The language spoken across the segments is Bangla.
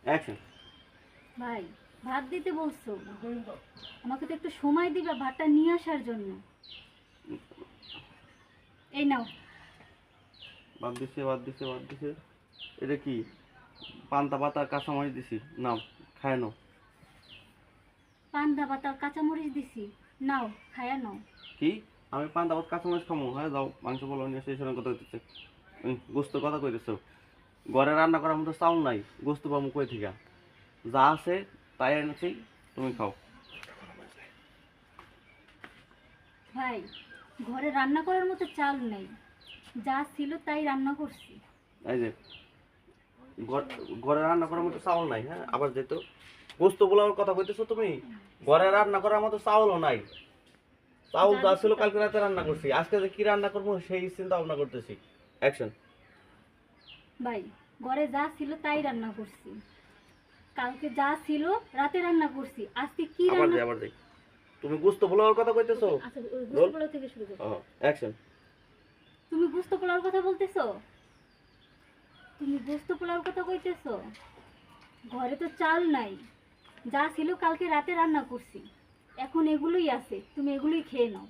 অ্যাকশন। ভাই, ভাত দিতে বলছো, আমাকে তো একটু সময় দিবা ভাতটা নিয়ে আসার জন্য। এই নাও। বাদ দিছে। এটা কি? পান্তা পাতা কাঁচামরিচ দিছি, নাও খায় নাও। পান্তা ভাত আর কাঁচামরিচ দিছি, নাও খায়া নাও। কি? আমি পান্তা ভাত কাঁচামরিচ খামো? হ্যাঁ যাও, মাংস পোলাও নিয়ে এসে এই সময় কথা হইতেছে। গোস্ত কথা কইতেছ? ঘরে রান্না করার মতো চাউল নাই, গোস্ত পাবো কই থেকে? যা আছে তাই এনেছি, তুমি খাও। ভাই, ঘরে রান্না করার মতো চাল নেই, যা ছিল তাই রান্না করছি। এই যে ঘরে রান্না করার মতো চাউল নাই, হ্যাঁ আবার যেহেতু গোস্ত পোলাওর কথা কইতেছো তুমি, ঘরে রান্না করার মতো চাউলও নাই। চাউল যা যা দিছি ছিল তা- কালকে রাতে রান্না করছি, আজকে যে কি রান্না করবো সেই চিন্তা ভাবনা করতেছি। অ্যাকশন। ভাই, ঘরে যা ছিল তাই রান্না করছি। কালকে যা ছিল রাতে রান্না করছি, আজকে কি আবার রান্না। যাই আবার যাই, তুমি গোস্ত পোলাওর কথা কইতেছো? আচ্ছা, ওই গোস্ত রোল। পোলাও থেকে শুরু করো। অ্যাকশন। তুমি গোস্ত পোলাওর কথা বলতেছো? তুমি গোস্ত পোলাওর কথা কইতেছো? ঘরে তো চাল নাই, যা ছিল কালকে রাতে রান্না করছি, এখন এগুলোই আছে, তুমি এগুলোই খেয়ে নাও।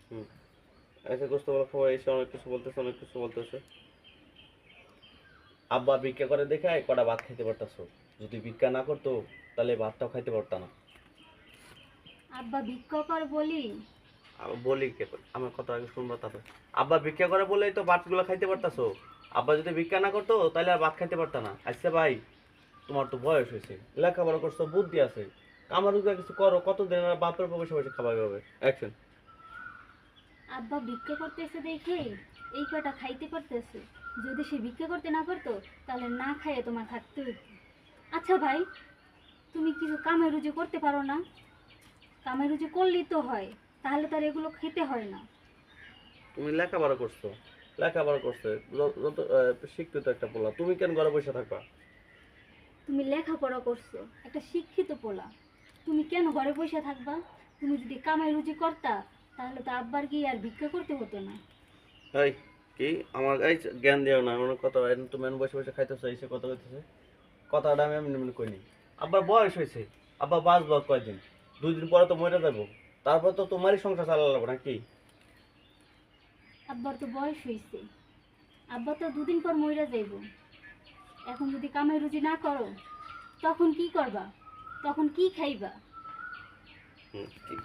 হুম। আচ্ছা, গোস্ত পোলাও খাওয়া এসে অনেক কিছু বলতেছে। আব্বা ভিক্ষা করে দেখে কটা ভাত খাইতে পারতাছো, যদি ভিক্ষা না করতো তাহলে ভাতটাও খাইতে পারতা না। আব্বা ভিক্ষা কর বলি? বলি কে? আমার কথা আগে শুনবো তারপর। আব্বা ভিক্ষা করে বলেই তো ভাতগুলো খাইতে পারতাছো। আব্বা যদি ভিক্ষা না করতো তাহলে আর ভাত খাইতে পারতা না। আচ্ছা ভাই, তোমার তো বয়স হয়েছে, লেখাপড়া করছো, বুদ্ধি আছে, কামার রোজগার কিছু করো, কতদিন আর বাপের বসে বসে খাবার হবে? অ্যাকশন। আব্বা ভিক্ষা করতেছে দেখে এই কটা খাইতে পারতেছে, যদি সে ভিক্ষা করতে না পারতো তাহলে না খাইয়ে তোমার থাকতে হতো। আচ্ছা ভাই, তুমি কিছু কামে রুজি করতে পারো না? কামে রুজি করলেই তো হয়, তাহলে তার এগুলো খেতে হয় না। তুমি লেখাপড়া করছে শিখতে তো একটা বললাম, তুমি কেন ঘরে বসে থাকবা? তুমি লেখাপড়া করছো, একটা শিক্ষিত পোলা, তুমি কেন ঘরে বসে থাকবা? তুমি যদি কামাই রুজি করতা তাহলে তো আব্বার গিয়ে আর ভিক্ষা করতে হতো না। এই, কি আমার এই জ্ঞান দিও না, আমার কথা তুমি এমন বসে বসে খাইতেছো, এসে কথা কইতেছে। কথাটা আমি এমনি এমনি কইনি। আব্বার বয়স হয়েছে, আব্বা বাঁচবো আর কয়দিন? 2 দিন পরে তো মরে যাবো, তারপর তো তোমারই সংসার চালাবো নাকি? আব্বার তো বয়স হয়েছে, আব্বা তো দুদিন পর মইরা যাইব। এখন যদি কামাই রুজি না করো তখন কি করবা? তখন কি খাইবা? হুম, ঠিক।